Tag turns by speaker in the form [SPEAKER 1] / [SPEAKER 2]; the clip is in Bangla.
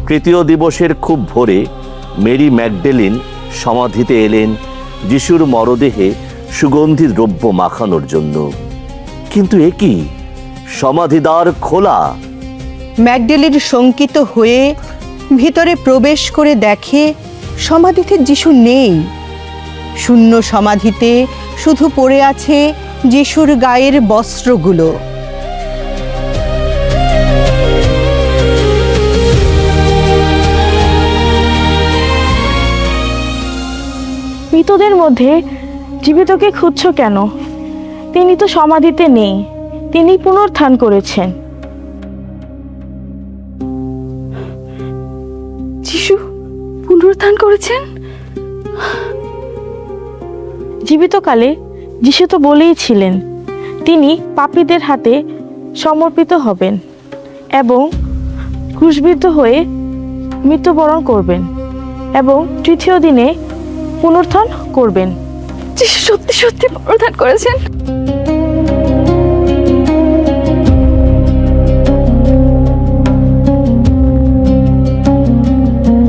[SPEAKER 1] তৃতীয় দিবসের খুব ভোরে মেরি ম্যাগডেলিন সমাধিতে এলেন যিশুর মরদেহে সুগন্ধি দ্রব্য মাখানোর জন্য। কিন্তু এ কি, সমাধিদ্বার খোলা।
[SPEAKER 2] ম্যাগডেলিন শঙ্কিত হয়ে ভিতরে প্রবেশ করে দেখে সমাধিতে যিশু নেই। শূন্য সমাধিতে শুধু পড়ে আছে যিশুর গায়ের বস্ত্রগুলো।
[SPEAKER 3] মৃতদের মধ্যে জীবিতকে খুঁজছো কেন? তিনি তো সমাধিতে নেই, তিনি পুনরুত্থান করেছেন।
[SPEAKER 4] যিশু পুনরুত্থান করেছেন?
[SPEAKER 3] জীবিতকালে যিশু তো বলেইছিলেন তিনি পাপীদের হাতে সমর্পিত হবেন এবং ক্রুশবিদ্ধ হয়ে মৃত্যুবরণ করবেন এবং তৃতীয় দিনে পুনরুত্থান করবেন।
[SPEAKER 4] যিশু সত্যি সত্যি পুনরুত্থান করেছেন?